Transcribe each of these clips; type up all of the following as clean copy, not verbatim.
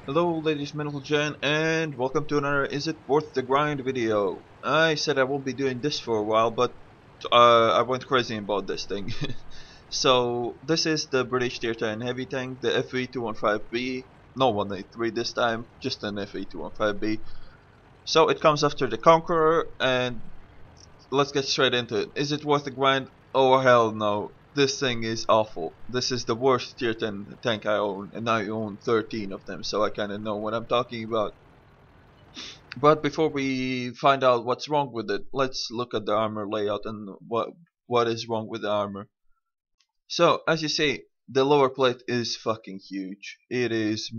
Hello ladies and Jen, and welcome to another Is It Worth the Grind video. I said I won't be doing this for a while, but I went crazy about this thing. So this is the British Tier 10 heavy tank, the Fv215b, no 183 this time, just an Fv215b. So it comes after the Conqueror, and let's get straight into it. Is it worth the grind? Oh hell no. This thing is awful. This is the worst tier 10 tank I own, and I own 13 of them, so I kinda know what I'm talking about. But before we find out what's wrong with it, let's look at the armor layout and what is wrong with the armor. So, as you see, the lower plate is fucking huge. It is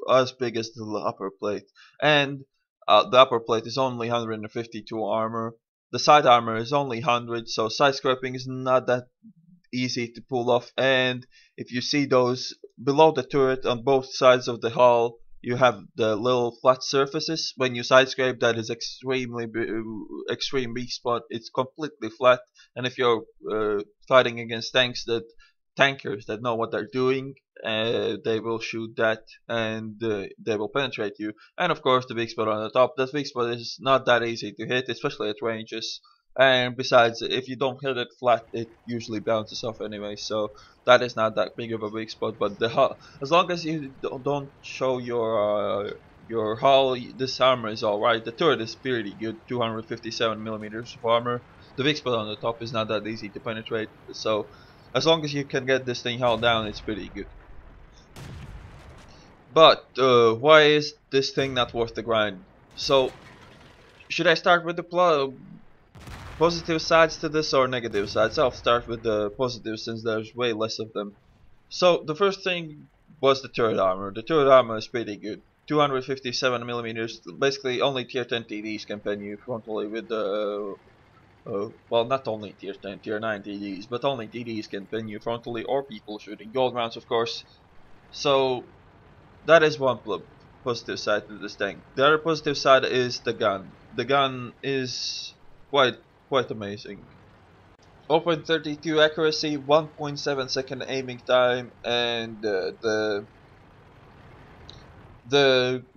as big as the upper plate, and the upper plate is only 152 armor. The side armor is only 100, so side scraping is not that easy to pull off. And if you see those below the turret on both sides of the hull, you have the little flat surfaces. When you side scrape, that is extreme weak spot. It's completely flat, and if you're fighting against tankers that know what they're doing, they will shoot that, and they will penetrate you. And of course, the weak spot on the top. That weak spot is not that easy to hit, especially at ranges. And besides, if you don't hit it flat, it usually bounces off anyway. So that is not that big of a weak spot. But as long as you don't show your hull, this armor is alright. The turret is pretty good, 257 millimeters of armor. The weak spot on the top is not that easy to penetrate. So as long as you can get this thing held down, it's pretty good. But why is this thing not worth the grind? So should I start with the positive sides to this or negative sides? I'll start with the positive since there's way less of them. So the first thing was the turret armor. The turret armor is pretty good. 257 millimeters. Basically, only tier 10 TDs can pen you frontally with the well, not only tier 10, tier 9 TDs, but only TDs can pen you frontally, or people shooting gold rounds, of course. So that is one positive side to this tank. The other positive side is the gun. The gun is quite amazing. 0.32 accuracy, 1.7 second aiming time, and the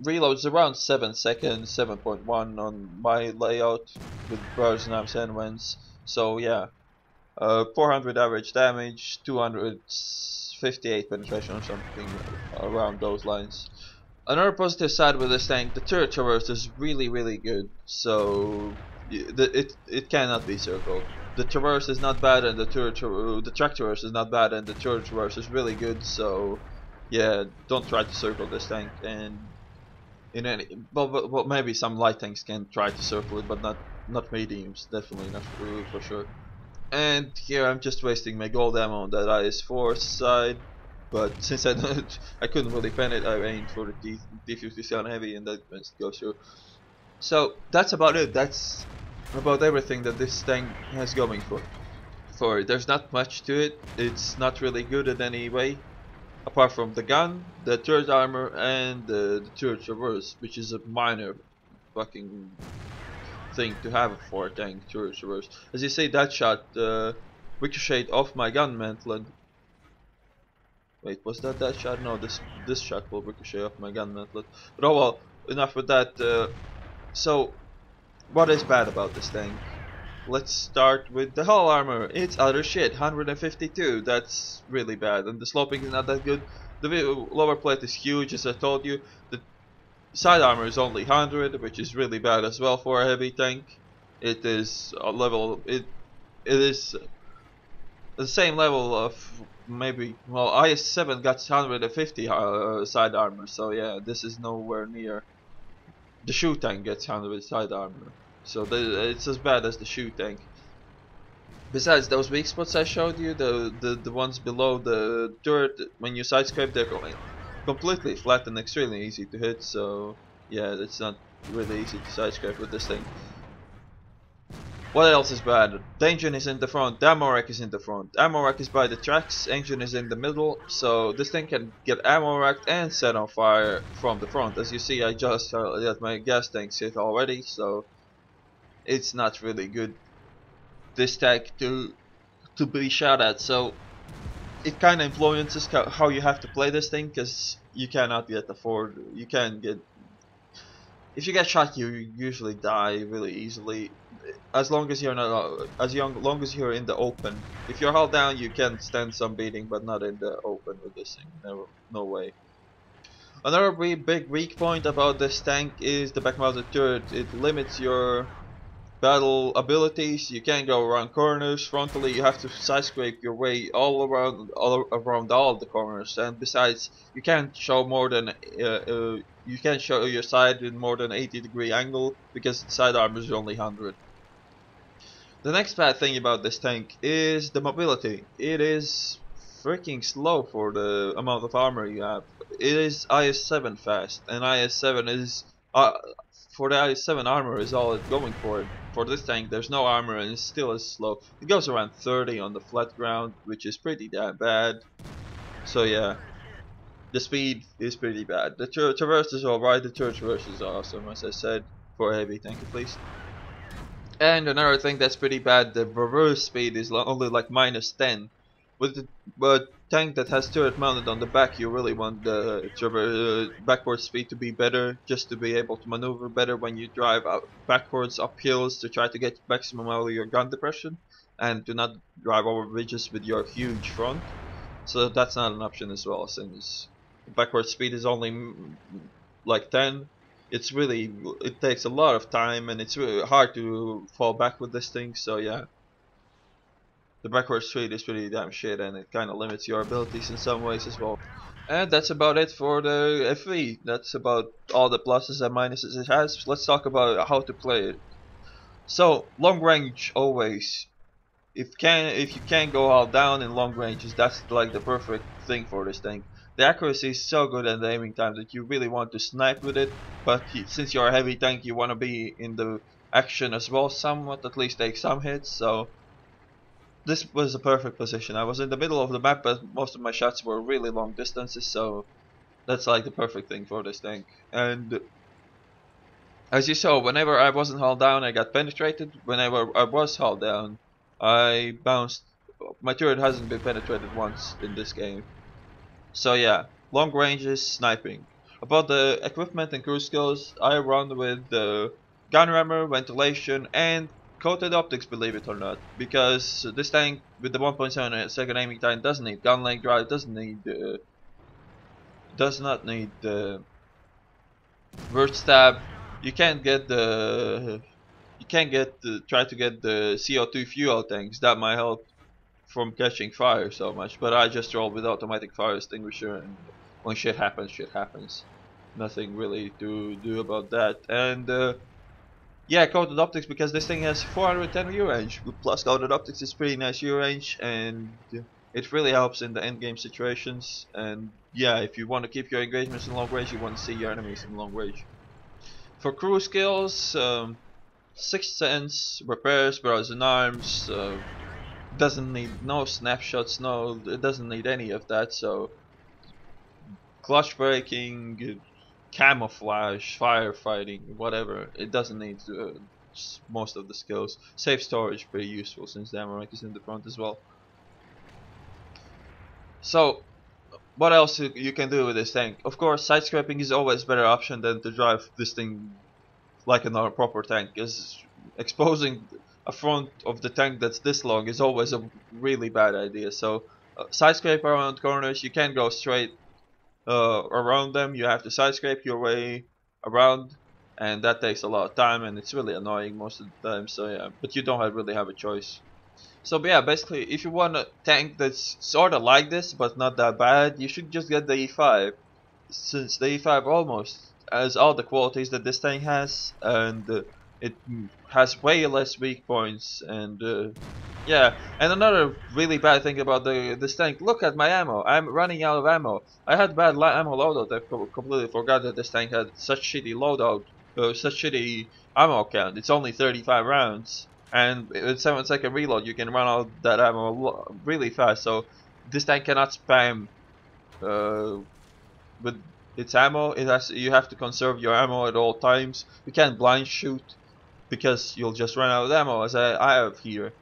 reload is around 7 seconds, 7.1 on my layout with bars, knobs, and wens. So yeah, 400 average damage, 258 penetration or something around those lines. Another positive side with this tank, the turret traverse is really good. So it cannot be circled. The traverse is not bad, and the track traverse is not bad, and the turret traverse is really good. So yeah, don't try to circle this tank. And in any, well, maybe some light tanks can try to circle it, but not mediums. Definitely not for sure. And here I'm just wasting my gold ammo on that IS-4 side. But since I couldn't really pen it, I aimed for the D57 heavy, and that goes through. So that's about it. That's about everything that this tank has going for it. There's not much to it. It's not really good in any way, apart from the gun, the turret armor, and the turret traverse, which is a minor fucking thing to have for a tank, turret traverse. As you see, that shot ricocheted off my gun mantlet. Wait, was that shot? No, this shot will ricochet off my gun mantlet. But oh well, enough with that. So, what is bad about this tank? Let's start with the hull armor. It's utter shit. 152. That's really bad, and the sloping is not that good. The lower plate is huge, as I told you. The side armor is only 100, which is really bad as well for a heavy tank. It is a level. It is the same level of maybe, well, IS-7 got 150 side armor, so yeah, this is nowhere near. The shoe tank gets 100 side armor, so it's as bad as the shoe tank. Besides those weak spots I showed you, the ones below the turret, when you side scrape, they're completely flat and extremely easy to hit, so yeah, it's not really easy to side scrape with this thing. What else is bad? The engine is in the front, the ammo rack is in the front. Ammo rack is by the tracks, engine is in the middle, so this thing can get ammo racked and set on fire from the front. As you see, I just let my gas tanks hit already, so it's not really good, this tank, to be shot at. So it kind of influences how you have to play this thing, because you cannot get the Ford. You can get, if you get shot, you usually die really easily. As long as you're not long as you're in the open. If you're held down, you can stand some beating, but not in the open with this thing. No way. Another big weak point about this tank is the back-mounted turret. It limits your battle abilities. You can't go around corners frontally. You have to side scrape your way all around all of the corners. And besides, you can't show more than you can't show your side in more than 80-degree angle, because side armor is only 100. The next bad thing about this tank is the mobility. It is freaking slow for the amount of armor you have. It is IS-7 fast, and IS-7 is for the IS-7 armor is all it's going for it. For this tank, there's no armor and it still is slow. It goes around 30 on the flat ground, which is pretty damn bad. So yeah, the speed is pretty bad. The traverse is alright. The traverse is awesome, as I said, for a heavy tank at least. And another thing that's pretty bad, the reverse speed is only like -10. With the tank that has turret mounted on the back, you really want the backward speed to be better, just to be able to maneuver better when you drive backwards up hills to try to get maximum out of your gun depression, and to not drive over ridges with your huge front. So that's not an option as well, since backward speed is only like 10. It takes a lot of time, and it's really hard to fall back with this thing. So yeah, the backward speed is pretty damn shit, and it kind of limits your abilities in some ways as well. And that's about it for the FV. That's about all the pluses and minuses it has. Let's talk about how to play it. So long range always. If you can't go all down in long ranges, that's like the perfect thing for this thing. The accuracy is so good and the aiming time that you really want to snipe with it, but since you're a heavy tank, you want to be in the action as well somewhat, at least take some hits. So this was a perfect position. I was in the middle of the map, but most of my shots were really long distances, so that's like the perfect thing for this tank. And as you saw, whenever I wasn't hauled down, I got penetrated. Whenever I was hauled down, I bounced. My turret hasn't been penetrated once in this game. So yeah, long ranges, sniping. About the equipment and cruise skills, I run with the gun rammer, ventilation, and coated optics, believe it or not. Because this tank with the 1.7 second aiming time doesn't need gun length drive, does not need the Word stab. You can't get the try to get the CO2 fuel tanks. That might help from catching fire so much, but I just roll with automatic fire extinguisher, and when shit happens, shit happens. Nothing really to do about that. And yeah, coated optics, because this thing has 410 view range. Plus coated optics is pretty nice view range, and it really helps in the end game situations. And yeah, if you want to keep your engagements in long range, you want to see your enemies in long range. For crew skills, Sixth Sense, repairs, barrels and arms, doesn't need no snapshots, it doesn't need any of that. So clutch braking, camouflage, firefighting, whatever, it doesn't need most of the skills. Safe storage, pretty useful since the ammo rack is in the front as well. So what else you can do with this tank? Of course, side scraping is always a better option than to drive this thing like another proper tank, because exposing a front of the tank that's this long is always a really bad idea. So side scrape around corners. You can't go straight around them. You have to side scrape your way around, and that takes a lot of time, and it's really annoying most of the time. So yeah, but you don't really have a choice. So but yeah, basically, if you want a tank that's sort of like this but not that bad, you should just get the E5, since the E5 almost has all the qualities that this tank has, and it has way less weak points. And yeah, and another really bad thing about this tank, look at my ammo. I'm running out of ammo. I had bad ammo loadout. I completely forgot that this tank had such shitty loadout, such shitty ammo count. It's only 35 rounds, and with 7-second reload you can run out that ammo really fast. So this tank cannot spam with its ammo. You have to conserve your ammo at all times. You can't blind shoot, because you'll just run out of ammo, as I have here.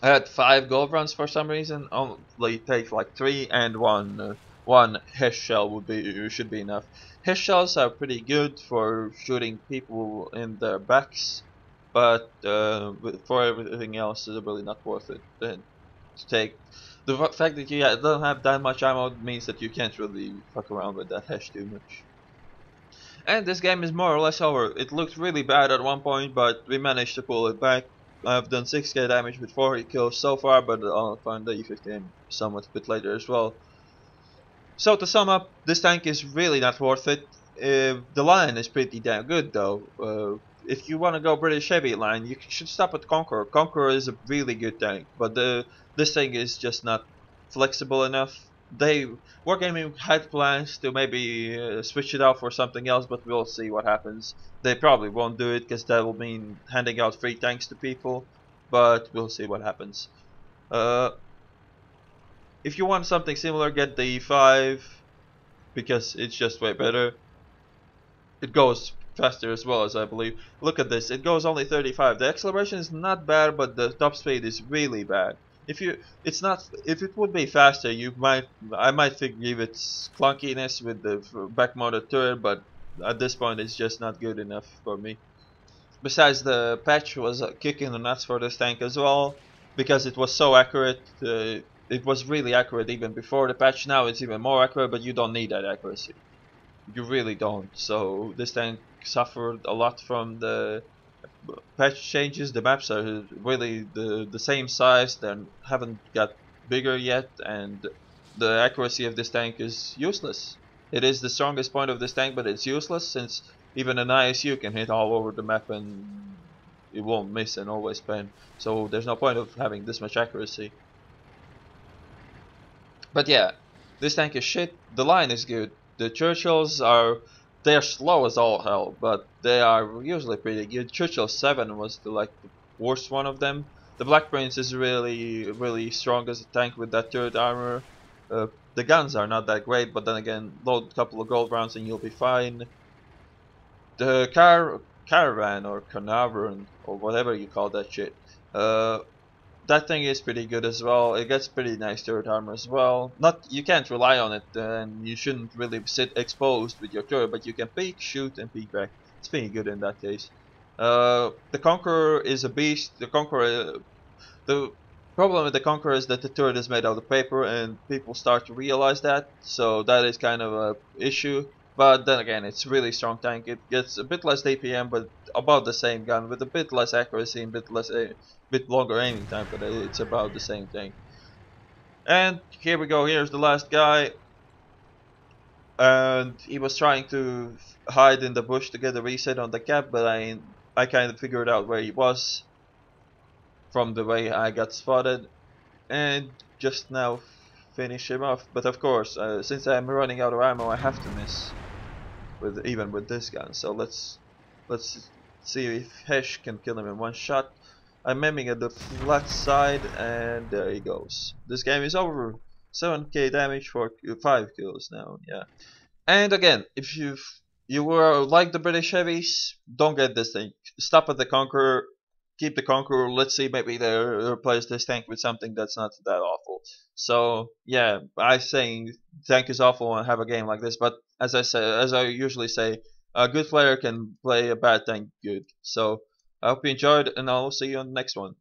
I had 5 gold runs for some reason. Only take like 3 and one Hesh shell should be enough. Hesh shells are pretty good for shooting people in their backs, but for everything else, it's really not worth it. Then to take the fact that you don't have that much ammo means that you can't really fuck around with that Hesh too much. And this game is more or less over. It looked really bad at one point, but we managed to pull it back. I've done 6k damage with 40 kills so far, but I'll find the E15 somewhat a bit later as well. So to sum up, this tank is really not worth it. The line is pretty damn good though. If you want to go British heavy line, you should stop at Conqueror. Conqueror is a really good tank, but this thing is just not flexible enough. Wargaming had plans to maybe switch it out for something else, but we'll see what happens. They probably won't do it because that will mean handing out free tanks to people, but we'll see what happens. Uh, if you want something similar, get the E5 because it's just way better. It goes faster as well, as I believe. Look at this, it goes only 35. The acceleration is not bad, but the top speed is really bad. If it would be faster, I might forgive its clunkiness with the back mounted turret, but at this point it's just not good enough for me. Besides, the patch was kicking the nuts for this tank as well, because it was so accurate. It was really accurate even before the patch. Now it's even more accurate, but you don't need that accuracy. You really don't. So this tank suffered a lot from the patch changes. The maps are really the same size. They haven't got bigger yet, and the accuracy of this tank is useless. It is the strongest point of this tank, but it's useless since even an ISU can hit all over the map and it won't miss and always pen. So there's no point of having this much accuracy. But yeah, this tank is shit. The line is good. The Churchills they're slow as all hell, but they are usually pretty good. Churchill 7 was the worst one of them. The Black Prince is really strong as a tank with that third armor. The guns are not that great, but then again, load a couple of gold rounds and you'll be fine. The caravan or Carnarvon or whatever you call that shit. That thing is pretty good as well. It gets pretty nice turret armor as well. You can't rely on it, and you shouldn't really sit exposed with your turret, but you can peek, shoot, and peek back. It's pretty good in that case. The Conqueror is a beast. The problem with the Conqueror is that the turret is made out of paper, and people start to realize that. So that is kind of a issue. But then again, it's a really strong tank. It gets a bit less DPM, but about the same gun with a bit less accuracy and bit longer aiming time. But it's about the same thing. And here we go. Here's the last guy, and he was trying to hide in the bush to get a reset on the cap, but I kind of figured out where he was from the way I got spotted, and just now finish him off. But of course, since I'm running out of ammo, I have to miss even with this gun. So let's see if Hesh can kill him in one shot. I'm aiming at the flat side, and there he goes. This game is over. 7k damage for 5 kills now. Yeah. And again, if you were like the British heavies, don't get this thing. Stop at the Conqueror. Keep the Conqueror. Let's see, maybe they replace this tank with something that's not that awful. So yeah, I saying tank is awful and have a game like this, but as I usually say, a good player can play a bad tank good. So I hope you enjoyed, and I'll see you on the next one.